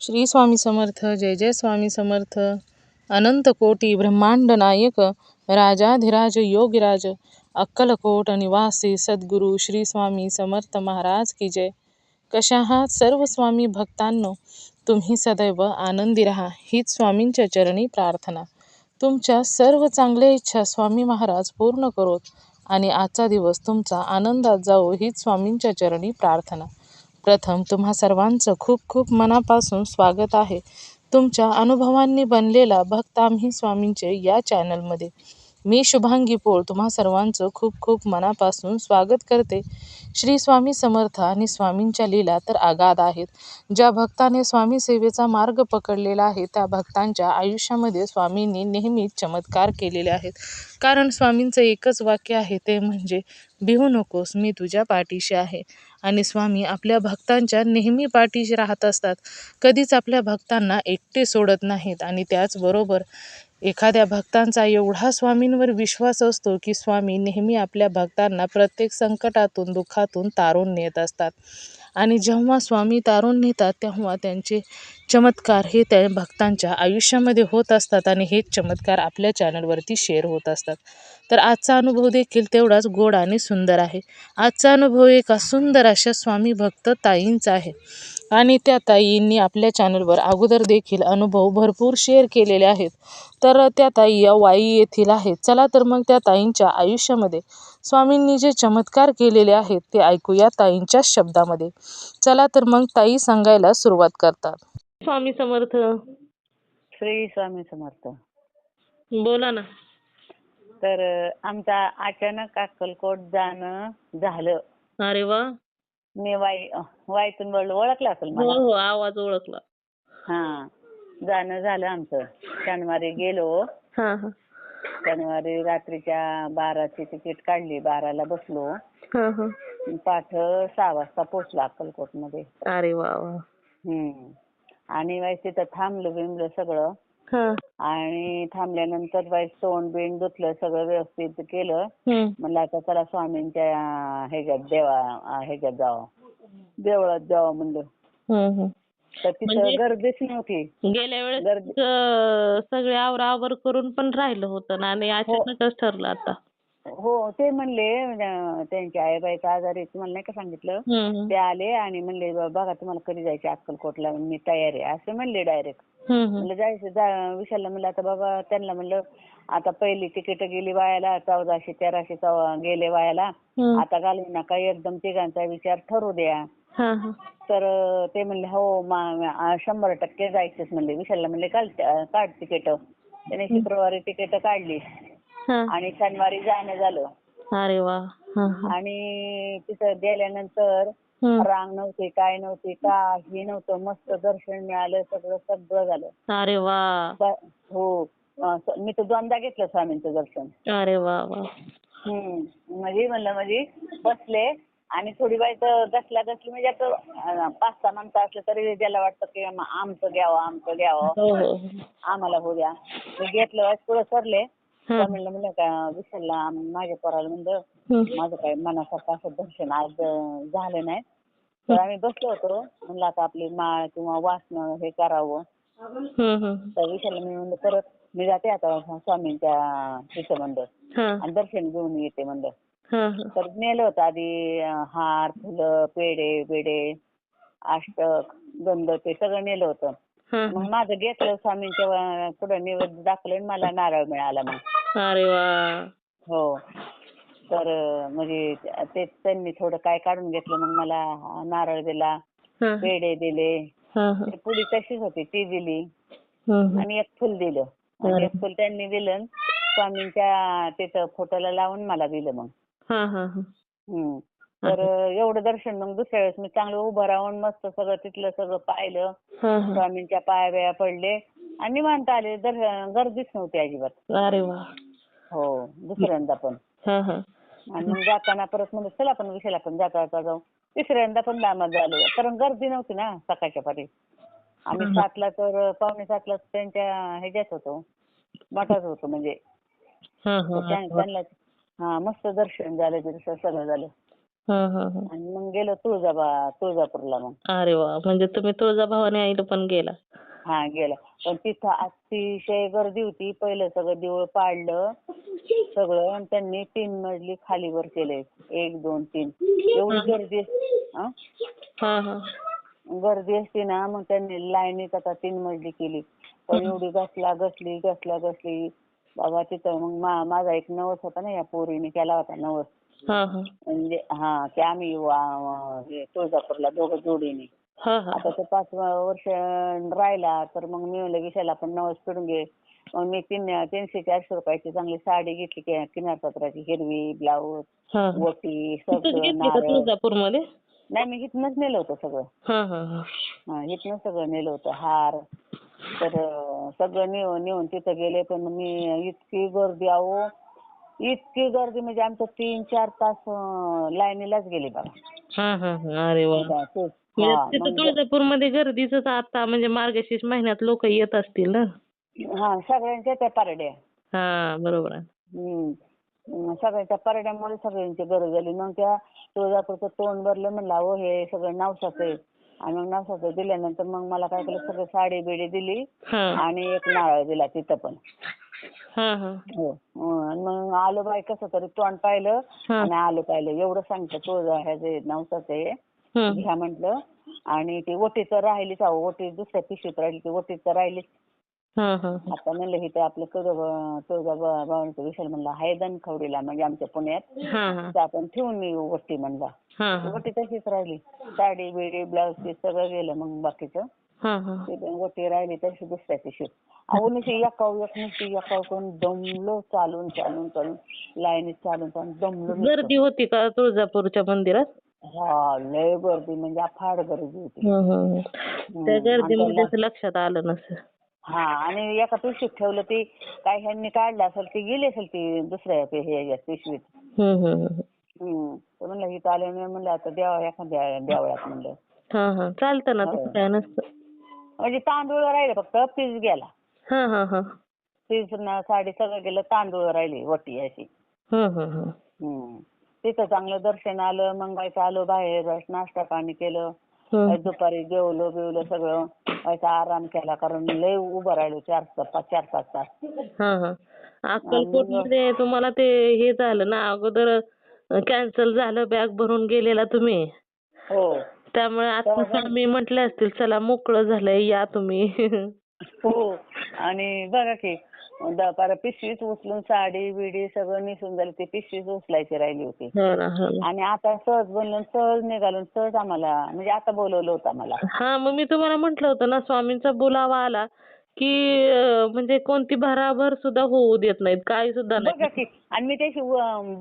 श्री स्वामी समर्थ. जय जय स्वामी समर्थ. अनंत कोटी ब्रह्मांड नायक राजाधिराज योगीराज अक्कलकोट निवासी सद्गुरू श्री स्वामी समर्थ महाराज की जय. कशा आहात सर्व स्वामी भक्तांनो? तुम्ही सदैव आनंदी राहा हीच स्वामींच्या चरणी प्रार्थना. तुमच्या सर्व चांगल्या इच्छा स्वामी महाराज पूर्ण करोत आणि आजचा दिवस तुमचा आनंदात जाओ हीच स्वामींच्या चरणी प्रार्थना. प्रथम तुम्हा सर्वांचं खूप खूप मनापासून स्वागत आहे. तुमच्या अनुभवांनी बनलेला भक्त आम्ही स्वामींचे या चॅनलमध्ये. मी शुभांगी पोळ तुम्हा सर्वांचं खूप खूप मनापासून स्वागत करते. श्री स्वामी समर्थ आणि स्वामींच्या लीला तर अगाध आहेत. ज्या भक्ताने स्वामी सेवेचा मार्ग पकडलेला आहे त्या भक्तांच्या आयुष्यामध्ये स्वामींनी नेहमीच चमत्कार केलेले आहेत. कारण स्वामींचं एकच वाक्य आहे ते म्हणजे भिवू नकोस मी तुझ्या पाठीशी आहे. आणि स्वामी आपल्या भक्तांच्या नेहमी पाठीशी राहत असतात. कधीच आपल्या भक्तांना एकटे सोडत नाहीत. आणि त्याचबरोबर एखाद्या भक्तांचा एवढा स्वामींवर विश्वास असतो की स्वामी नेहमी आपल्या भक्तांना प्रत्येक संकटातून दुःखातून तारून नेत असतात. आणि जेव्हा स्वामी तारून नेतात तेव्हा त्यांचे चमत्कार हे त्या भक्तांच्या आयुष्यामध्ये होत असतात आणि हेच चमत्कार आपल्या चॅनलवरती शेअर होत असतात. तर आजचा अनुभव देखील तेवढाच गोड आणि सुंदर आहे. आजचा अनुभव एका सुंदर अशा स्वामी भक्त ताईंचा आहे. आणि त्या ताईंनी आपल्या चॅनलवर अगोदर देखील अनुभव भरपूर शेअर केलेले आहेत. तर त्या ताई या वाई येथील आहेत. चला तर मग त्या ताईंच्या आयुष्यामध्ये स्वामींनी जे चमत्कार केलेले आहेत ते ऐकूया ताईंच्याच शब्दामध्ये. चला तर मग ताई सांगायला सुरुवात करतात. स्वामी समर्थ. श्री स्वामी समर्थ. बोला ना. तर आमचा अचानक अक्कलकोट जाणं झालं. अरे वा. मी वाईतून बोललो, ओळखलं असेल हो मला. हो, आवाज ओळखला. हा, जाणं झालं आमचं. शनिवारी गेलो. हा हा शनिवारी रात्रीच्या 12ची तिकीट काढली. 12ला बसलो. हा हा. पाठ 6 वाजता पोहोचलो अक्कलकोट मध्ये. अरे वा वा. आणि तिथं थांबलो बिंबलो सगळं. हा. आणि थांबल्यानंतर तोंड बिंड धुतलं, सगळं व्यवस्थित केलं. म्हणलं आता चला स्वामींच्या ह्याच्यात जावं, देवळात जावं म्हणलं. तर तिथं म्हणजे गर्दीच नव्हती. गेल्या वेळेस सगळे आवराआवर करून पण राहिलं होतं ना आणि अचानकच ठरलं आता. हो, ते म्हणले त्यांच्या आईबाईचा आजारी तुम्हाला नाही का सांगितलं. ते आले आणि म्हणले बघा तुम्हाला कधी जायचे अक्कलकोटला, मी तयार आहे असं म्हणले डायरेक्ट. म्हणलं जायचं विशालला म्हणलं आता बाबा त्यांना म्हणलं आता पहिली तिकीट गेली वायाला 1400-1300 गेले वायाला. आता घालू नका, एकदम तिघांचा विचार ठरू द्या. तर ते म्हणले हो 100% जायचंच म्हणले. विशालला म्हणले काढ तिकीट. त्याने शुक्रवारी तिकीट काढली आणि शनिवारी जाणं झालं. अरे वा. आणि तिथं गेल्यानंतर रांग नव्हती, काय नव्हती, काही नव्हतं. मस्त दर्शन मिळालं, सगळं झालं. अरे वा. हो, मी तर 2दा घेतलं स्वामींचं दर्शन. अरे वा वा. म्हणजे बसले आणि थोडी वेळ गसली म्हणजे आता 5-6 माणसं असलं तरी ज्याला वाटतं की आमचं घ्यावं आम्हाला हो द्या. मी घेतलं, पुढे सरले. म्हणलं का विसरला माझ्या पोराला म्हणलं माझं काय मनासारखं असं दर्शन आज झालं नाही. तर आम्ही बसलो होतो. म्हणलं आता आपली माळ किंवा वासनं हे करावं. तर विशालला मी म्हणलं परत मी जाते आता स्वामींच्या तिथं म्हणलं आणि दर्शन घेऊन येते म्हणलं. तर नेलं होतं आधी हार, फुलं, पेढे, अष्टक, गंध ते सगळं नेलं होतं. मग माझं घेतलं स्वामींच्या पुढे नैवेद्य दाखवलं आणि मला नारळ मिळाला मग. अरे वा. हो, तर म्हणजे ते त्यांनी थोडं काय काढून घेतलं, मग मला नारळ दिला, पेढे दिले. पुडी तशीच होती ती दिली आणि एक फुल दिलं. आणि एक फुल त्यांनी दिलं स्वामींच्या तिथं फोटोला लावून मला दिलं मग. तर एवढं दर्शन मग दुसऱ्या वेळेस मी चांगलं उभं राहून मस्त सगळं तिथलं सगळं पाहिलं. स्वामींच्या पाया पडले आणि निवांत आले. गर्दीच नव्हती अजिबात. अरे वा. हो, दुसऱ्यांदा पण. आणि मग जाताना परत म्हणजे चला आपण विषयाला पण जाता जाऊ. तिसऱ्यांदा पण दामात झालो कारण गर्दी नव्हती ना सकाळच्या पारी. आम्ही 7ला तर 6:45ला त्यांच्या ह्याच्यात होतो, मठात होतो म्हणजे. त्यांना मस्त दर्शन झालं, सगळं झालं. हा हा हा. आणि मग गेलो तुळजापूरला मग. अरे वा, म्हणजे तुम्ही तुळजाभवानी आईला पण गेला. हा गेला. पण तिथं अतिशय गर्दी होती. पहिलं सगळं देऊळ पाडलं सगळं आणि त्यांनी 3 मजली खाली वर केले. 1, 2, 3 एवढी गर्दी हा हा हा. गर्दी असते ना मग त्यांनी लाईनीत आता 3 मजली केली. पण एवढी घसली बाबा तिथं मग माझा एक नवस होता ना, या पोरीने केला होता नवस. हा हा. म्हणजे की आम्ही येऊ हे तुळजापूरला दोघं जोडीने. हा हा. आता तो 5 वर्ष राहिला तर मग मी म्हणलं विशाल आपण नवस फेडून घे. मग मी 300-400 रुपयाची चांगली साडी घेतली किनारपत्राची हिरवी, ब्लाऊज, हा. वटी, तिथंच सगळं घेतली का नारळ. तुळजापूरमध्ये? नाही मी इथनंच नेलं होतं सगळं. हा हा हा. इथनं सगळं नेलं होतं हार. तर सगळं नेऊन तिथं गेले. पण मी इतकी गर्दी अहो, इतकी गर्दी म्हणजे आमचं 3-4 तास लाईनीलाच गेले बघा. हा हा हा. अरे वा. म्हणजे तिथं तुळजापूरमध्ये गर्दीच आता म्हणजे मार्गशीर्ष महिन्यात लोक येत असतील ना. हा सगळ्यांच्या त्या परड्या. हा बरोबर आहे. सगळ्यांच्या परड्यामुळे सगळ्यांची गरज झाली. मग त्या तुळजापूरचं तोंड भरलं म्हणलं अहो हे सगळं नवसाचं आहे. आणि मग नवसाचं दिल्यानंतर मग मला काय केलं सगळं साडी बिडी दिली आणि एक नारळ दिला तिथं पण. हो. आणि मग आलो बाई कसं तरी तोंड पाहिलं आणि आलो पाहिलं एवढं सांगतं तुळजा ह्याचे नवसाचं आहे घ्या म्हटलं. आणि ती ओटीचं राहिलीच अहो, ओटी दुसऱ्या पिशवीत राहिली ती ओटीचं राहिलीच. आता म्हणलं इथं आपलं तुळजाभवानीचं विशाल म्हणलं आहे दनखवडीला म्हणजे आमच्या पुण्यात. तर आपण ठेवून येऊ ओटी म्हणला. ओटी तशीच राहिली. साडी बिडी ब्लाऊज पीस सगळं गेलं मग बाकीचं. ओटी राहिली तशी दुसऱ्या पिशवीत. अहो नुसती एकाव करून दमलो चालून लाईनीत चालून दमलो. गर्दी होती का तुळजापूरच्या मंदिरात? हा लय गर्दी म्हणजे अफाट गर्दी होती. त्या गर्दीमध्ये लक्षात आलं नसेल. हा आणि एका पिशवीत ठेवलं ती काय ह्यांनी काढलं असेल ती गेली असेल ती दुसऱ्या पिशवीत. तर म्हणलं इथं आले म्हणलं आता द्यावं एखाद्या देवळात म्हणलं. चालतं ना तसं काय नसतं. म्हणजे तांदूळ राहिले फक्त पीस गेला. पीस साडी सगळं गेलं तांदूळ राहिली वटी अशी. तिथं चांगलं दर्शन आलं. मग बायचं आलो बाहेर नाश्ता पाणी केलं. दुपारी जेवलो सगळं. व्हायचा आराम केला कारण लय उभं राहिलो 4-5 तास. अक्कलकोटमध्ये तुम्हाला ते हे झालं ना अगोदर कॅन्सल झालं बॅग भरून गेलेला तुम्ही. हो. त्यामुळे आता स्वामी म्हटले असतील चला मोकळं झालंय या तुम्ही. हो. आणि बघा की पिशवीच उचलून साडी बिडी सगळं निसून झाली ती पिशवीच उचलायची राहिली होती. आणि आता सहज बनलं सहज निघालो सहज आम्हाला म्हणजे आता बोलवलं होतं आम्हाला. मग मी तुम्हाला म्हटलं होतं ना स्वामींचा बोलावा आला की म्हणजे कोणती भराभर सुद्धा होऊ देत नाहीत काही सुद्धा नाही. बघा की आणि मी त्याशी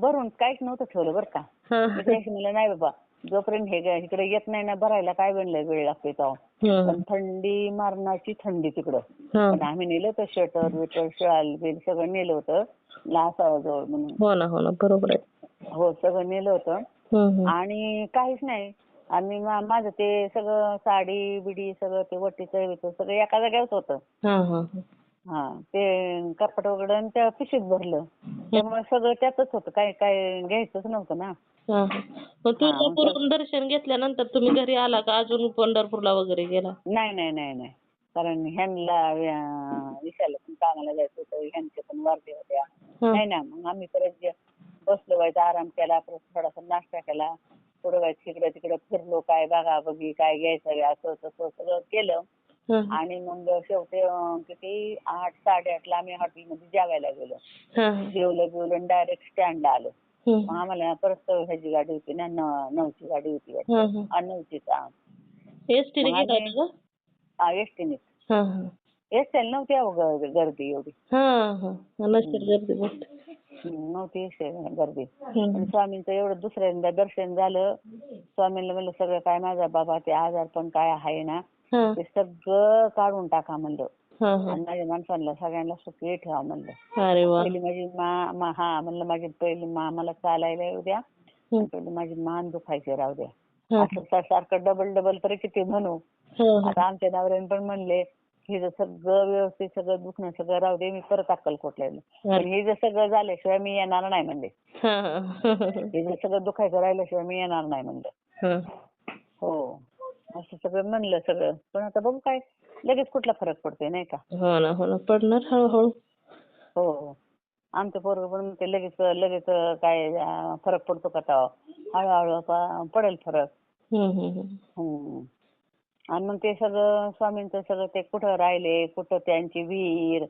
भरून काहीच नव्हतं ठेवलं बरं का. मी त्याशी म्हणलं नाही बाबा जोपर्यंत हे इकडे येत नाही ना भरायला काय बनलंय वेळ लागते तेव्हा. पण थंडी मारणाची थंडी तिकडं. पण आम्ही नेलं होतं स्वेटर बिटर शाल बिल सगळं नेलं होतं लासाजवळ म्हणून. हो ना बरोबर आहे. हो सगळं नेलं होतं. आणि काहीच नाही. आणि माझं ते सगळं साडी बिडी सगळं ते वटीचं सगळं एका जाग्यावरच होतं. ते कपाट वगैरे आणि त्या पिशवीत भरलं. त्यामुळे सगळं त्यातच होतं काय घ्यायचंच नव्हतं ना. मग तुळजापूरहून दर्शन घेतल्यानंतर तुम्ही घरी आला का अजून पंढरपूरला वगैरे गेला? नाही. कारण ह्यांना विशालला पण कामाला जायचं होतं. ह्यांचे पण वारदे होत्या. नाही ना मग आम्ही परत बसलो व्हायचा आराम केला. परत थोडासा नाश्ता केला. थोडं व्हायचं इकडं तिकडं फिरलो काय बघा बघी काय घ्यायचं असं तसं सगळं केलं. आणि मग शेवटी किती 8-8:30ला आम्ही हॉटेलमध्ये जेवायला गेलो. जेवलं डायरेक्ट स्टँडला आलो. मग आम्हाला परत ह्याची गाडी होती ना 9ची गाडी होती वाटतं. 9ची एसटीने गेला होता का? एसटीने. एसटीला नव्हती अहो गर्दी एवढी. नव्हती गर्दी. पण स्वामींचं एवढं दुसऱ्यांदा दर्शन झालं. स्वामींना म्हणलं सगळं काय माझा बाबा ते आजार पण काय आहे ना ते सगळं काढून टाका म्हणलं. आणि माझ्या माणसांना सगळ्यांना सुखी ठेवा म्हणलं. पहिली माझी म्हणलं माझी पहिली मला चालायला येऊ द्या. पहिली माझी मान दुखायची राहू द्या. असं सारखं डबल तरी किती म्हणू. आता आमच्या नवऱ्याने पण म्हणले हिचं सगळं व्यवस्थित सगळं दुखणं सगळं राहू दे, मी परत अक्कलकोटला येईल. पण हिचं सगळं झाल्याशिवाय मी येणार नाही म्हणले. हिचं सगळं दुखायचं राहिल्याशिवाय मी येणार नाही म्हणलं. हो, असं सगळं म्हणलं सगळं. पण आता बघू काय लगेच कुठला फरक पडतोय नाही का. हो ना हो ना, पडणार हळूहळू. हो हो, आमचं पोरगं पण म्हणते लगेच लगेच काय फरक पडतो का तेव्हा. हळूहळू पडेल फरक. आणि मग ते सगळं स्वामींचं सगळं ते कुठं राहिले, कुठं त्यांची विहीर,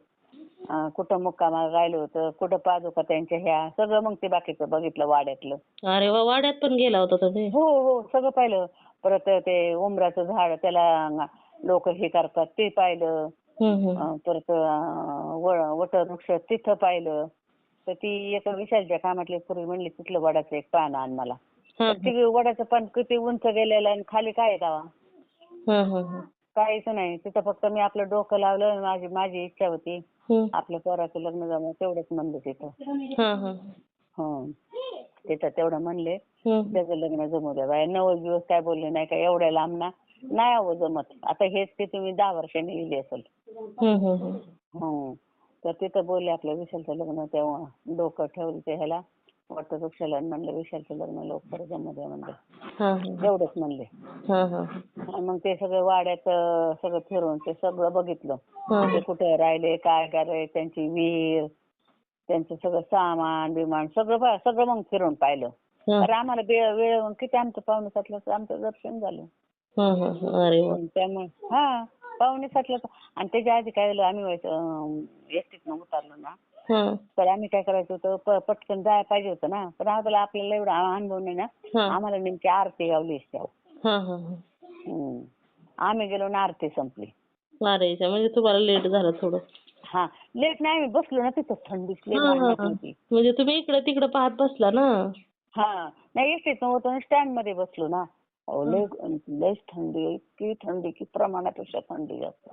कुठं मुक्कामाला राहिलं होतं, कुठं पादुका त्यांच्या ह्या सगळं मग ते बाकीचं बघितलं वाड्यातलं. अरे वा, वाड्यात पण गेला होता तुम्ही? हो हो, सगळं पाहिलं. परत ते उंबराचं झाड त्याला लोक हे करतात ते पाहिलं. परत वटवृक्ष तिथं पाहिलं. तर ती एका विशालच्या कामातली पूर्वी म्हणली तिथलं वडाचं एक पान आण मला. ती वडाचं पान किती उंच गेलेलं आणि खाली काय तेव्हा काहीच नाही. तिथं फक्त मी आपलं डोकं लावलं. माझी इच्छा होती आपल्या पोराचं लग्न जमलं तेवढंच म्हणलं तिथं. तिथं तेवढं म्हणले त्याचं लग्न जमू द्या बाय. 9 दिवस काय बोलले नाही का एवढ्या लांब ना नाही अहो जमत. आता हेच ते तुम्ही 10 वर्षांनी लिहिली असेल. तर तिथं बोलले आपल्या विशालचं लग्न तेव्हा डोकं ठेवलं ते ह्याला वटवृक्षाला म्हणलं विशालचं लग्न लवकर जमू द्या म्हणलं. एवढंच म्हणले. मग ते सगळं वाड्यात सगळं फिरून ते सगळं बघितलं. ते कुठे राहिले काय करायचे त्यांची विहीर त्यांचं सगळं सामान बिमान सगळं सगळं मग फिरून पाहिलं. तर आम्हाला वेळ किती आमचं 5:45 आमचं दर्शन झालं. त्यामुळे पावणे 7 आणि त्याच्या आधी काय झालं आम्ही एसटीतनं उतरलो ना तर आम्ही काय करायचं होतं पटकन जायला पाहिजे होतं ना. पण आपल्याला एवढा अनुभव नाही ना. आम्हाला नेमकी आरती गावली आम्ही गेलो ना आरती संपली. म्हणजे तुम्हाला लेट झालं थोडं. लेट नाही आम्ही बसलो ना तिथं थंडी होती. म्हणजे तुम्ही इकडे तिकडे पाहत बसला ना. नाही एसटीतनं होतो ना स्टँड मध्ये बसलो ना. लयच थंडी इतकी थंडी की प्रमाणापेक्षा थंडी जास्त.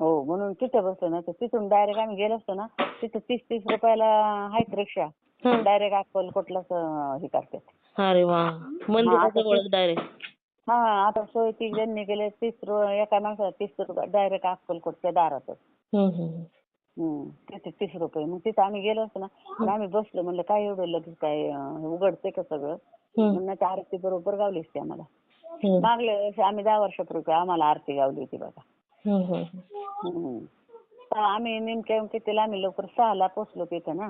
हो म्हणून तिथे बसलो ना. तर तिथून डायरेक्ट आम्ही गेलो असतो ना तिथं 30-30 रुपयाला आहेत रिक्षा डायरेक्ट अक्कलकोटलाच हे करतात. अरे वा, मंदिराजवळच डायरेक्ट. आता सोय ती ज्यांनी केले 30 एका माणसाला 30 रुपये डायरेक्ट अक्कलकोटच्या दारातच. तिथे 30 रुपये. मग तिथं आम्ही गेलो असतो ना आम्ही बसलो म्हणलं काय एवढं लगेच काय उघडते का सगळं. म्हणून त्या आरती बरोबर गावली असते आम्हाला. मागल्या वर्षी आम्ही 10 वर्षापूर्वी आम्हाला आरती गावली होती बघा. आम्ही नेमक्या कितीला आम्ही लवकर 6ला पोहोचलो तिथं ना.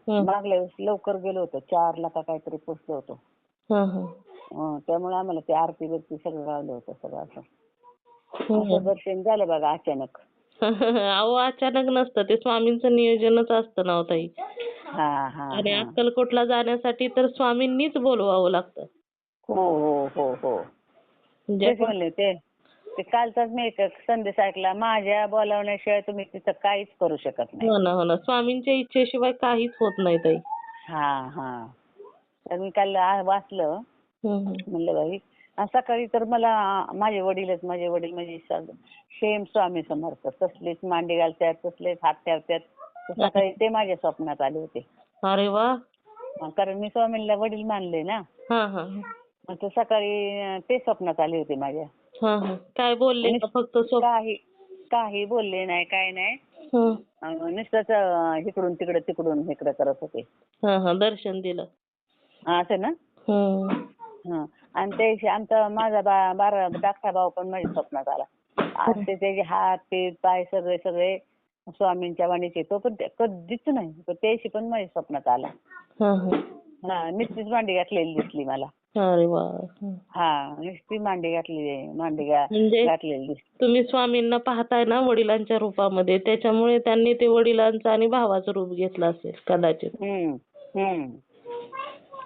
मागल्या वेळेस लवकर गेलो होतो 4ला का काहीतरी पोहोचलो होतो. त्यामुळे आम्हाला ते आरती बिरती सगळं गावलं होतं सगळं असं दर्शन झालं बघा अचानक. अहो अचानक नसतं ते स्वामींचं नियोजनच असतं ना ताई. आणि अक्कलकोटला जाण्यासाठी तर स्वामींनीच बोलवावं लागतं. हो. तेच म्हणले ते कालचाच मी एक संदेश ऐकला माझ्या बोलावण्याशिवाय तुम्ही तिथं काहीच करू शकत नाही. हो ना स्वामींच्या इच्छेशिवाय काहीच होत नाही ताई. तर मी काल वाचलं म्हणलं बाई सकाळी तर मला माझे वडील म्हणजे सेम स्वामी समर्थ तसलीच मांडी घालतात तसलेच हात ठेवतात. सकाळी ते माझ्या स्वप्नात आले होते. अरे वा, कारण मी स्वामींना वडील मानले ना. मग सकाळी ते स्वप्नात आले होते माझ्या. काय बोलले फक्त काही बोलले नाही काय नाही. नुसतंच इकडून तिकडं करत होते. दर्शन दिलं असं ना. आणि ते माझा धाकटा भाऊ पण माझ्या स्वप्नात आला. आज त्याचे हात पीठ पाय सगळे स्वामींच्या वाणीचे. तो पण कधीच नाही त्याशी पण माझ्या स्वप्नात आला. नुसतीच मांडी घातलेली दिसली मला. अरे वा. नुसती मांडी घातलेली दिसली. तुम्ही स्वामींना पाहताय ना वडिलांच्या रूपामध्ये त्याच्यामुळे त्यांनी ते वडिलांचं आणि भावाचं रूप घेतलं असेल कदाचित.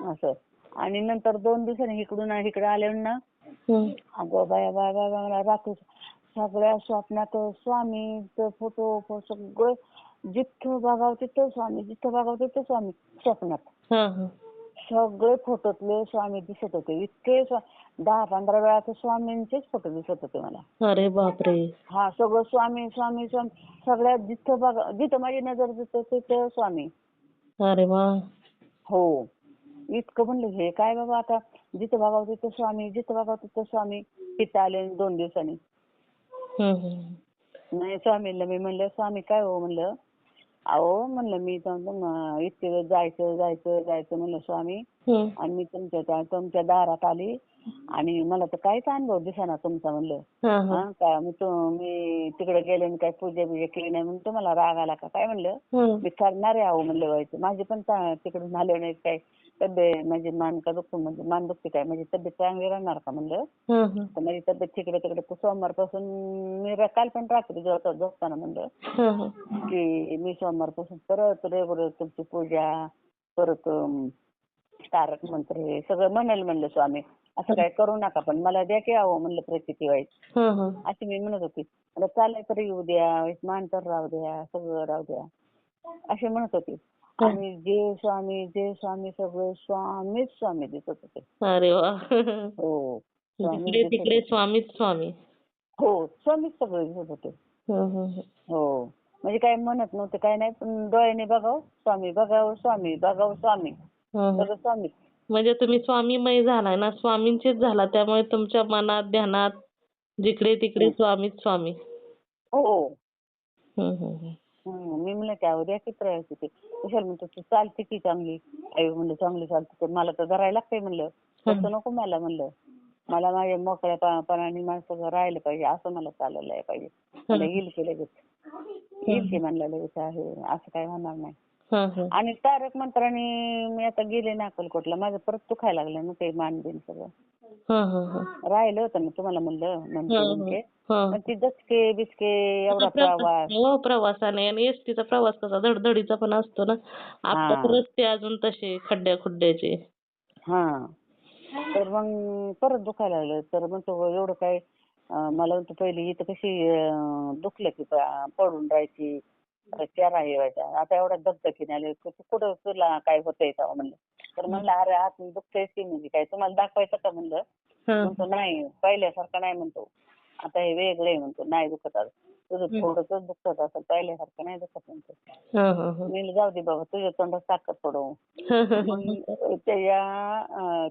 असं. आणि नंतर 2 दिवसांनी इकडे आल्यावर ना अगं बाया रात्री सगळ्या स्वप्नात स्वामीचं फोटो सगळं जिथं बघावं तिथं स्वामी स्वप्नात. सगळे फोटोतले स्वामी दिसत होते. इतके 10-15 वेळा तर स्वामींचेच फोटो दिसत होते मला. अरे बापरे. सगळं स्वामी सगळ्यात जिथं माझी नजर दिसते तिथं स्वामी. अरे वा. हो, इतकं म्हणलं हे काय बाबा आता जिथं बघावं तिथं स्वामी तिथं आले 2 दिवसांनी. नाही स्वामींना मी म्हणलं, स्वामी काय हो म्हणलं, अहो म्हणलं मी इतके वेळ जायचं जायचं जायचं म्हणलं स्वामी, हम्म. आणि मी तुमच्या दारात आली आणि मला तर काहीच अनुभव दिसेना तुमचा म्हणलं. हा हा हा का मी तिकडे गेले आणि काही पूजा बिजा केली नाही म्हणून तुम्हाला राग आला का काय म्हणलं. हम्म. मी करणार आहे अहो म्हणलं व्हायचं, माझी पण तिकडून आले नाही काय तब्येत म्हणजे मान का दुखतो म्हणजे मान दुखते काय म्हणजे तब्येत चांगली राहणार का म्हणलं. हम्म. तर माझी तब्येत तिकडे तिकडे सोमवारपासून मी काल पण रात्री झोपताना म्हणलं हम्म. की मी सोमवारपासून परत रेग्युलर तुमची पूजा परत तारक मंत्र हे सगळं म्हणेल म्हणलं स्वामी. असं काय करू नका पण मला द्या की अहो म्हणलं प्रचिती व्हायची. हम्म. अशी मी म्हणत होती. मला चालाय तर येऊ द्या, मान तर राहू द्या, सगळं राहू द्या अशी म्हणत होती. आणि जे स्वामी सगळे स्वामीच स्वामी दिसत होते. अरे वा. हो स्वामीच जिकडे दिसत तिकडे होते. स्वामीच स्वामी. हो स्वामीच सगळे दिसत होते. हम्म. हो म्हणजे काय म्हणत नव्हते काय नाही पण डोळ्याने बघावं स्वामी, बघावं स्वामी, बघावं स्वामी, हम्म. सगळं स्वामी. म्हणजे तुम्ही स्वामीमय झालाय ना, स्वामींचीच झाला, त्यामुळे तुमच्या मनात ध्यानात जिकडे तिकडे स्वामीच स्वामी. हो हम्म. मी म्हणलं काय उद्या किती त्रास होते. कुशाल म्हणतो तू चालते की चांगली. आई म्हणलं चांगली चालते तर मला तर धरायला लागतंय म्हणलं. तसं नको मला म्हणलं. मला माझ्या मोकळ्यापणाने माणसं राहिलं पाहिजे असं मला चालायला पाहिजे. मला येईल की लगेच. येईल की म्हणलं लगेच आहे असं काय होणार नाही. आणि तारक मंत्राने मी आता गेले ना अक्कलकोटला माझं परत दुखायला लागलं ना ते मानबिन सगळं. राहिलं होतं ना तुम्हाला म्हणलं म्हणते पण ती दचके बिचके एवढा प्रवास. हो प्रवासाने आणि एसटीचा प्रवास कसा धडधडीचा पण असतो ना. आता तर रस्ते अजून तसे खड्ड्याचे. हा तर मग परत दुखायला लागलं तर म्हणतो एवढं काय मला म्हणतो पहिली इथं कशी दुखलं की पडून राहायची चेहरा हे व्हायचा आता एवढा दगदगीने आले कुठं तुला काय होतंय तेव्हा म्हणलं. तर म्हणलं अरे आत दुखतंयच की म्हणजे काय तुम्हाला दाखवायचं का म्हणलं. म्हणतो नाही पहिल्यासारखं नाही म्हणतो आता हे वेगळं आहे म्हणतो नाही दुखत आता तुझं थोडंच दुखत असं पहिल्यासारखं नाही दुखत म्हणतो. मी जाऊ दे बाबा तुझ्या तोंडात साखर पडव. त्याच्या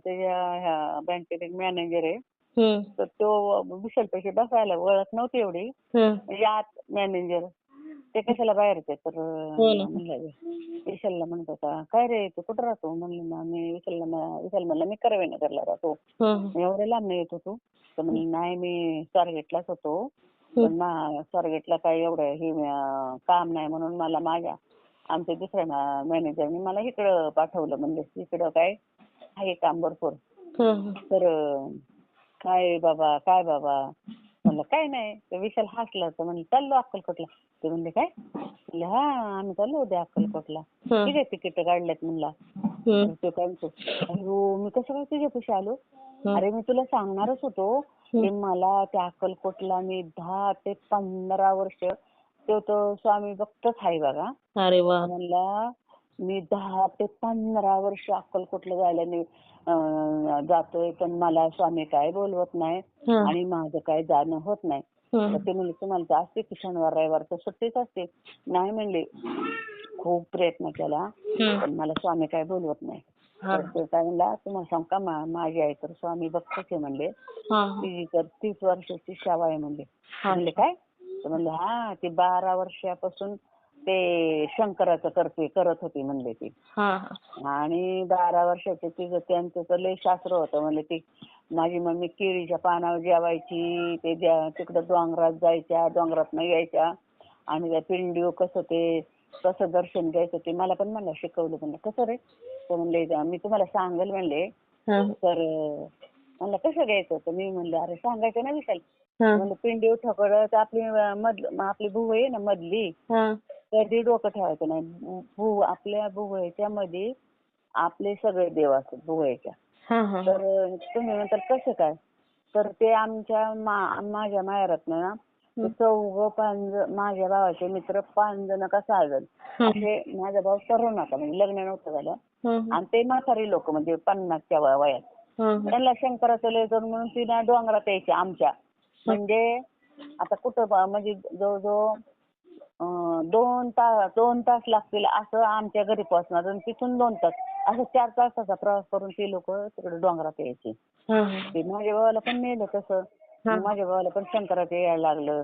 ह्या बँकेत एक मॅनेजर आहे तर तो विशाल पैसे बसायला ओळख नव्हती एवढी म्हणजे आत मॅनेजर ते कशाला बाहेर येते तर म्हणलं विशालला म्हणत होता काय रे तू कुठं राहतो म्हणलं ना मी विशाल म्हणला मी करवेनगरला राहतो. एवढ्या लांब नाही येतो तू तर म्हणलं नाही मी स्वारगेटलाच होतो पण स्वारगेटला काय एवढं हे काम नाही म्हणून मला आमच्या दुसऱ्या मॅनेजरने मला इकडं पाठवलं म्हणजे इकडं काय आहे काम भरपूर. तर काय बाबा म्हणलं काय नाही तर विशाल हसला तर म्हणलं चाललो अक्कलकोटला. ते म्हणले काय म्हणलं हा आम्ही चाललो उद्या अक्कलकोटला. किती तिकीट काढलेत म्हणला. तो काय म्हणतो अयो मी कसं काय तुझ्यापाशी आलो. अरे मी तुला सांगणारच होतो की मला त्या अक्कलकोटला मी 10 ते 15 वर्ष तो स्वामी भक्तच आहे बघा. अरे वा. म्हणला मी 10 ते 15 वर्ष अक्कलकोटला जायला जातोय पण मला स्वामी काय बोलवत नाही आणि माझं काय जाणं होत नाही. तर ते म्हणले तुम्हाला असते की शनिवार रविवार तर सुट्टीच असते. नाही म्हणले खूप प्रयत्न केला पण मला स्वामी काय बोलवत नाही. तर ते काय म्हणला तुम्हाला सांग का माझी आई तर स्वामी भक्तच आहे म्हणले. तिची तर 30 वर्षाची सेवा आहे म्हणले. म्हणले काय तर म्हणले हा ती 12 वर्षापासून ते शंकराचं करत होती म्हणले ती. आणि 12 वर्षाचे तिचं त्यांचं तर लय शास्त्र होतं म्हणले ती माझी मम्मी केळीच्या पानावर जेवायची ते तिकडं डोंगरात जायच्या डोंगरातनं यायच्या आणि त्या पिंडीवर कसं दर्शन घ्यायचं ते मला पण म्हणलं शिकवलं म्हणलं कसं रे तर म्हणले मी तुम्हाला सांगेल म्हणले. तर म्हणलं कसं घ्यायचं तर मी म्हणलं अरे सांगायचं ना विशाल म्हणलं पिंडीवर ठोकरत आपली भुवई आहे ना मधली तर ती डोकं ठेवायचं नाही. आपल्या भुवईच्या मध्ये आपले सगळे देव असतात भुवईच्या. तर तुम्ही म्हणताल कसं काय तर ते माझ्या माहेरातनं ना माझ्या भावाचे मित्र 5 जण का 6 जण असे माझा भाऊ तरुण होता म्हणजे लग्न नव्हतं झालं आणि ते म्हातारी लोक म्हणजे 50च्या वयात त्यांना शंकराचं लय जण म्हणून ती ना डोंगरात यायची आमच्या म्हणजे आता कुठं म्हणजे जवळजवळ 2 तास लागतील असं आमच्या घरी पोहोचणार आणि तिथून 2 तास असं 4 तासाचा प्रवास करून ती लोक तिकडे डोंगरात यायची. ते माझ्या भावाला पण नेलं तसं माझ्या भावाला पण शंकराचं यायला लागलं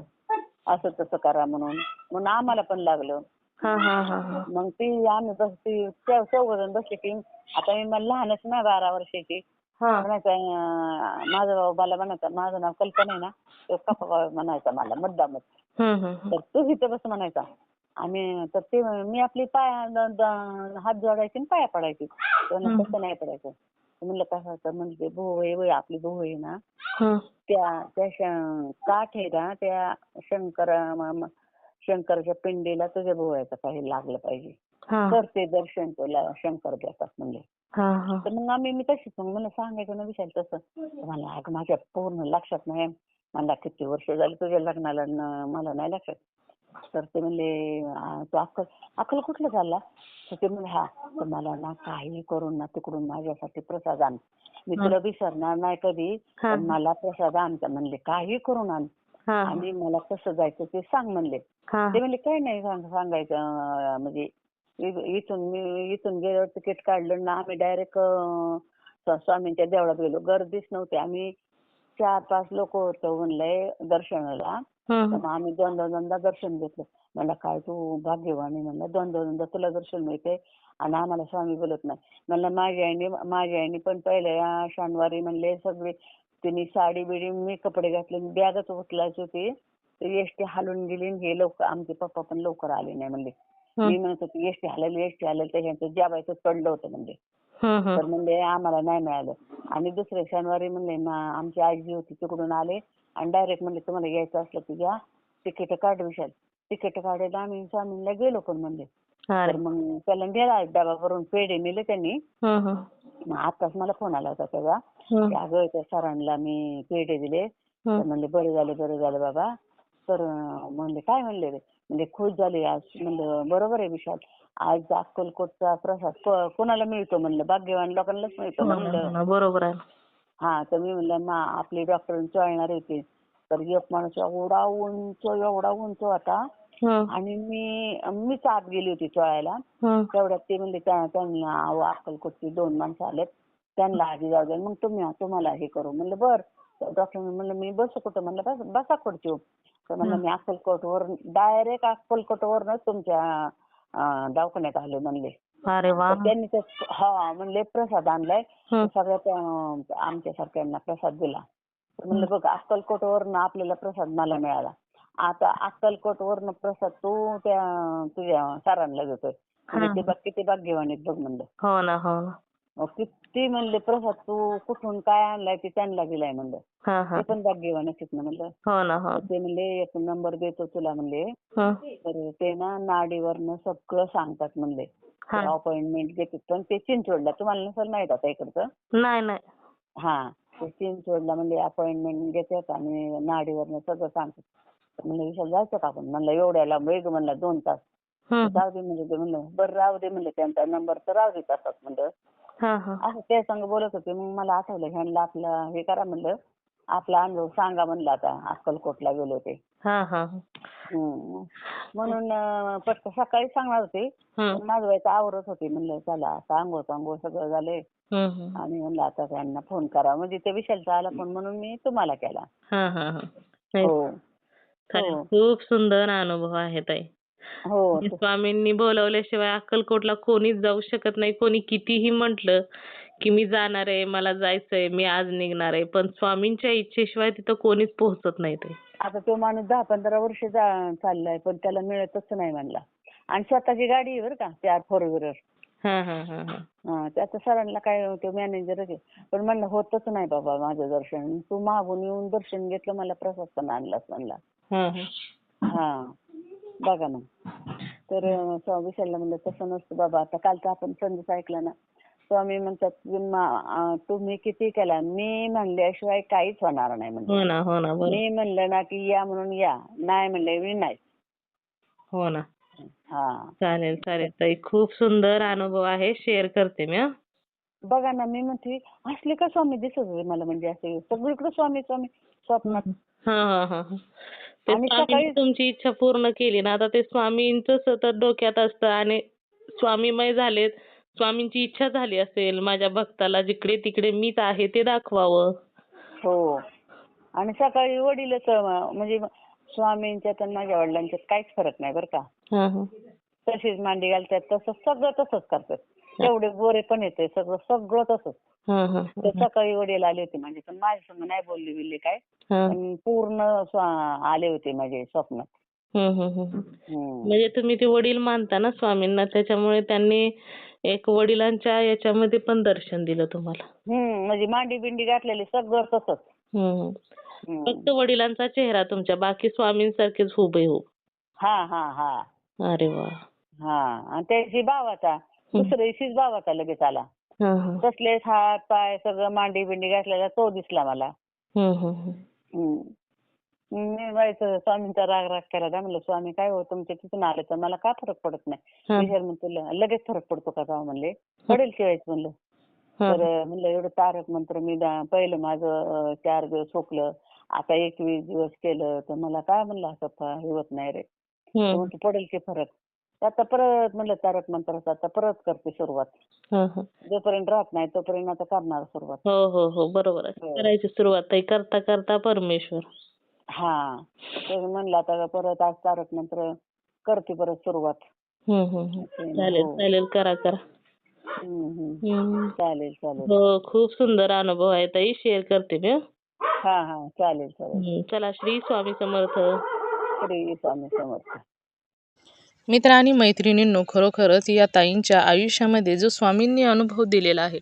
असं तसं करा म्हणून आम्हाला पण लागलं. मग ती आम्ही ती चौघजण बसले की आता मी मला लहानच ना 12 वर्षाची म्हणायचं माझा भाऊ मला म्हणायचा माझं नाव कल्पना आहे ना तो कप्पा म्हणायचा मला मुद्दामच. तर तू इथं बस म्हणायचा. आम्ही तर ते मी आपली हात जोडायचे आणि पाया पडायचे. तसं नाही पडायचं. म्हणलं कसं होतं म्हणजे भाऊ आहे आपली भाऊ आहे ना त्या काठ आहे ना त्या शंकराच्या पिंडीला तुझ्या भोवयाचं काही लागलं पाहिजे तर ते दर्शन तुला शंकर देतात म्हणले. तर मग मी तशीच मग मला सांगायचं ना विचार तसं मला अगं माझ्या पूर्ण लक्षात नाही मला किती वर्ष झाली तुझ्या लग्नाला मला नाही लक्षात. तर ते म्हणले तू अक्कल कुठलं चालला तर ते म्हणले तर मला ना काही करून ना तिकडून माझ्यासाठी प्रसाद आण मी तुला विसरणार नाही कधी पण मला प्रसाद आणता म्हणले काही करून आण आणि मला कसं जायचं ते सांग म्हणले. ते म्हणले काही नाही सांगायचं म्हणजे इथून गेल्यावर तिकीट काढलं ना आम्ही डायरेक्ट स्वामींच्या देवळात गेलो. गर्दीच नव्हती. आम्ही 4-5 लोक होतो म्हणलंय दर्शनाला. मग आम्ही दोनदा दर्शन घेतलं. म्हणलं काय तू भाग्यवान आहे म्हणलं दोनदा तुला दर्शन मिळते आणि आम्हाला स्वामी बोलत नाही. म्हणलं माझ्या आईने पण पहिल्या शनिवारी म्हणले सगळे तिने साडी बिडी मी कपडे घातले बॅगच उचलायची होती. एसटी हलून गेली हे लवकर आमचे पप्पा पण लवकर आले नाही म्हणले. मी म्हणत होती एसटी हलवली त्याच्यानंतर जेवायचं पडलं होतं म्हणजे. तर म्हणले आम्हाला नाही मिळालं आणि दुसऱ्या शनिवारी म्हणले आमची आजी होती तिकडून आले आणि डायरेक्ट म्हणले तुम्हाला यायचं असलं की घ्या तिकीट काढ विशाल. तिकीट काढायला आम्ही स्वामींना गेलो पण म्हणले. तर मग त्याला नेला डबा भरून पेढे नेले त्यांनी. मग आताच मला फोन आला होता तेव्हा अगं त्या सरांना मी पेढे दिले तर म्हणले बरं झालं बाबा. तर म्हणले काय म्हणले रे म्हणजे खुश झाले आज. म्हणलं बरोबर आहे विशाल आज अक्कलकोटचा प्रसाद कोणाला मिळतो म्हणलं भाग्यवान लोकांनाच मिळतो म्हणलं. बरोबर आहे. हा तर मी म्हणलं आपली डॉक्टर चोळणार होते तर एक माणूस एवढा उंच होता आणि मीच आत गेली होती चोळायला. तेवढ्यात ते म्हणले त्यांना अक्कलकोटची 2 माणसं आलेत त्यांना आधी जाऊ द्या मग तुम्हाला हे करू. म्हणलं बरं डॉक्टर म्हणलं मी बसू कुठं म्हणलं बसा खुर्ची. तर म्हणलं मी डायरेक्ट अक्कलकोटवरनच तुमच्या दवाखान्यात आले म्हणले. त्यांनी म्हणले प्रसाद आणलाय सगळ्यात आमच्यासारख्यांना प्रसाद दिला. म्हणलं बघ अक्कलकोटवरनं आपल्याला प्रसाद मला मिळाला. आता अक्कलकोटवरनं प्रसाद तू तुझ्या सरांना देतोय म्हणजे ते किती भाग्यवान आहेत बघ म्हणलं. हो ना. किती म्हणले प्रसाद तू कुठून काय आणलाय ते त्यांना दिलाय म्हणलं. ते पण भाग्यवान आहेत ना म्हणलं. ते म्हणले एक नंबर देतो तुला म्हणले. तर ते ना नाडीवरनं सगळं सांगतात म्हणले. अपॉइंटमेंट घेतात पण ते चिंचवडला तुम्हाला नसेल माहित आता इकडचं. नाही. हा ते चिंचवडला म्हणजे अपॉइंटमेंट घेतात आणि नाडीवरनं सगळं सांगतात. म्हणलं विशाल जायचं का आपण म्हणलं एवढ्याला वेग म्हणला 2 तास. जाऊ दे म्हणजे ते म्हणलं बरं राहू दे म्हणलं त्यांचा नंबर तर राहू दे तासात म्हणलं. असं त्या संग बोलत होते मग मला आठवलं ह्यांना आपलं हे करा म्हणलं आपला अनुभव सांगा म्हणलं आता अक्कलकोटला गेलो होते. म्हणून पटकन सकाळी सांगणार होते माझं व्हायचं आवरत होते म्हणलं चला आता आंघोळ सगळं झालंय आणि म्हणलं आता त्यांना फोन करा म्हणजे ते विशालचा आला फोन म्हणून मी तुम्हाला केला. खूप सुंदर अनुभव आहे ताई. स्वामींनी बोलवल्याशिवाय अक्कलकोटला कोणीच जाऊ शकत नाही. कोणी कितीही म्हटलं की मी जाणार आहे मला जायचंय मी आज निघणार आहे पण स्वामींच्या इच्छेशिवाय तिथं कोणीच पोहोचत नाही. ते आता तो माणूस 10-15 वर्ष चाललाय पण त्याला मिळतच नाही म्हणला आणि स्वतःची गाडी आहे बरं का त्या 4 व्हीलर. त्याचं सरांना काय ते मॅनेजरच आहे पण म्हणलं होतच नाही बाबा माझं दर्शन. तू मागून येऊन दर्शन घेतलं मला प्रसाद पण आणलास म्हणला. बघा ना. तर विशालला म्हणलं तसं नसतं बाबा. आता कालचा आपण संदेश ऐकला ना स्वामी म्हणतात तुम्ही किती केला मी म्हणल्याशिवाय काहीच होणार नाही म्हणजे. मी म्हणलं ना की या म्हणून या नाही म्हणले मी नाही. हो ना. चालेल ताई खूप सुंदर अनुभव आहे शेअर करते मी. बघा ना मी म्हणते असले का स्वामी दिसत होते मला म्हणजे असे सगळीकडे स्वामी स्वप्नात. आणि सकाळी तुमची इच्छा पूर्ण केली ना आता ते स्वामींचं सतत डोक्यात असतं आणि स्वामीमय झालेत. स्वामींची इच्छा झाली असेल माझ्या भक्ताला जिकडे तिकडे मीच आहे ते दाखवावं. आणि सकाळी वडीलच म्हणजे स्वामींच्यात आणि माझ्या वडिलांच्यात काहीच फरक नाही बरं का. हां हां तशीच मांडी घालतात तसं सगळं तसंच करतात. तेवढे गोरे पण येते सगळं सगळं तसंच. हां हां तर सकाळी वडील आले होते माझे पण माझ्या संग नाही बोलले बिलले काय. हां पण पूर्ण आले होते माझे स्वप्नात. हम्म. म्हणजे तुम्ही ते वडील मानता ना स्वामींना, त्याच्यामुळे त्यांनी एक वडिलांच्या याच्यामध्ये पण दर्शन दिलं तुम्हाला. म्हणजे मांडी बिंडी घातलेली सगळं तसंच. फक्त वडिलांचा चेहरा तुमच्या, बाकी स्वामींसारखेच हुबेहूब. हा. अरे वा. हा आणि त्याची भावाचा दुसऱ्या दिवशीच भावाचा लगेच आला. हां हां तसलेच हात पाय सगळं मांडी बिंडी घातलेला तो दिसला मला. हम्म. मी व्हायचं स्वामींचा राग केला का म्हणलं स्वामी काय हो तुमच्या तिथून आले तर मला का फरक पडत नाही. विचार म्हणतो लगेच फरक पडतो का जाऊ म्हणले. पडेल शिवायचं म्हणलं. तर म्हणलं एवढं तारक मंत्र मी पहिलं माझं 4 दिवस झोपलं आता 21 दिवस केलं तर मला काय म्हणलं असं हे होत नाही रे. म्हणतो पडेल की फरक. आता परत म्हणलं तारक मंत्राचं आता परत करते सुरुवात. जोपर्यंत राहत नाही तोपर्यंत आता करणार सुरुवात. हो बरोबर आहे. करायची सुरुवात करता करता परमेश्वर. हा तर म्हणलं आता परत आज तारक मंत्र करते परत सुरुवात. चालेल करा. चालेल. हो खूप सुंदर अनुभव आहे ताई, शेअर करते मी. हा चालेल. चला, श्री स्वामी समर्थ. श्री स्वामी समर्थ. मित्र आणि मैत्रिणींनो, खरोखरच या ताईंच्या आयुष्यामध्ये जो स्वामींनी अनुभव दिलेला आहे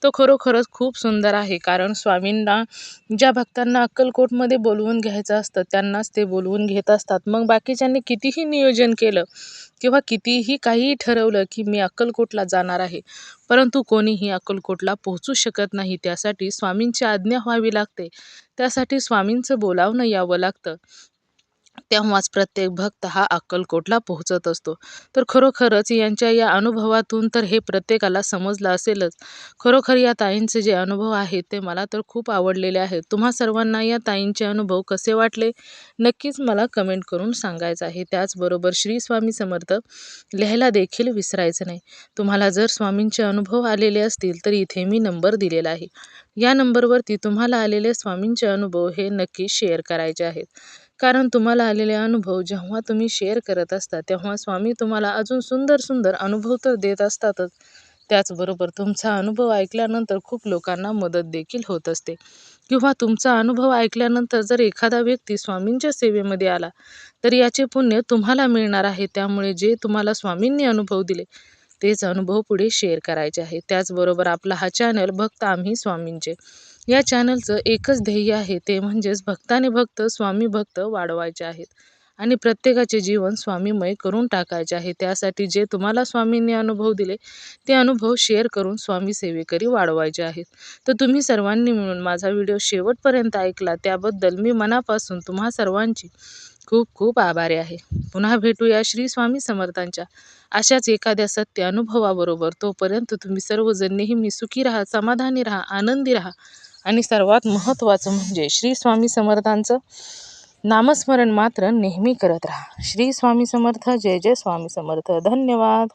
तो खरोखरच खूप सुंदर आहे. कारण स्वामींना ज्या भक्तांना अक्कलकोटमध्ये बोलवून घ्यायचं असतं त्यांनाच ते बोलवून घेत असतात. मग बाकीच्यांनी कितीही नियोजन केलं किंवा कितीही काहीही ठरवलं की मी अक्कलकोटला जाणार आहे, परंतु कोणीही अक्कलकोटला पोहोचू शकत नाही. त्यासाठी स्वामींची आज्ञा व्हावी लागते, त्यासाठी स्वामींचं बोलावणं यावं लागतं. तेव्हाच प्रत्येक भक्त हा अक्कलकोटला पोहोचत असतो. तर खरोखरच यांच्या या अनुभवातून तर हे प्रत्येकाला समजलं असेलच. खरोखर या ताईंचे जे अनुभव आहेत ते मला तर खूप आवडलेले आहेत. तुम्हा सर्वांना या ताईंचे अनुभव कसे वाटले नक्कीच मला कमेंट करून सांगायचं आहे. त्याचबरोबर श्री स्वामी समर्थ लिहायला देखील विसरायचं नाही. तुम्हाला जर स्वामींचे अनुभव आलेले असतील तर इथे मी नंबर दिलेला आहे. या नंबरवरती तुम्हाला आलेले स्वामींचे अनुभव हे नक्की शेअर करायचे आहेत. कारण तुम्हाला आलेले अनुभव जेव्हा तुम्ही शेअर करत असता तेव्हा स्वामी तुम्हाला अजून सुंदर अनुभव तर देत असतातच. त्याचबरोबर तुमचा अनुभव ऐकल्यानंतर खूप लोकांना मदत देखील होत असते. किंवा तुमचा अनुभव ऐकल्यानंतर जर एखादा व्यक्ती स्वामींच्या सेवेमध्ये आला तर याचे पुण्य तुम्हाला मिळणार आहे. त्यामुळे जे तुम्हाला स्वामींनी अनुभव दिले तेच अनुभव पुढे शेअर करायचे आहे. त्याचबरोबर आपला हा चॅनल भक्त आम्ही स्वामींचे, या चॅनलचं एकच ध्येय आहे, ते म्हणजेच भक्ताने भक्त स्वामी भक्त वाढवायचे आहेत आणि प्रत्येकाचे जीवन स्वामीमय करून टाकायचे आहे. त्यासाठी जे तुम्हाला स्वामींनी अनुभव दिले ते अनुभव शेअर करून स्वामी सेवेकरी वाढवायचे आहेत. तर तुम्ही सर्वांनी मिळून माझा व्हिडिओ शेवटपर्यंत ऐकला त्याबद्दल मी मनापासून तुम्हा सर्वांची खूप आभारी आहे. पुन्हा भेटूया श्री स्वामी समर्थांच्या अशाच एखाद्या सत्य अनुभवाबरोबर. तोपर्यंत तुम्ही सर्वजण नेहमी सुखी राहा, समाधानी राहा, आनंदी राहा आणि सर्वात महत्त्वाचं म्हणजे श्री स्वामी समर्थांचं नामस्मरण मात्र नेहमी करत राहा. श्री स्वामी समर्थ. जय जय स्वामी समर्थ. धन्यवाद.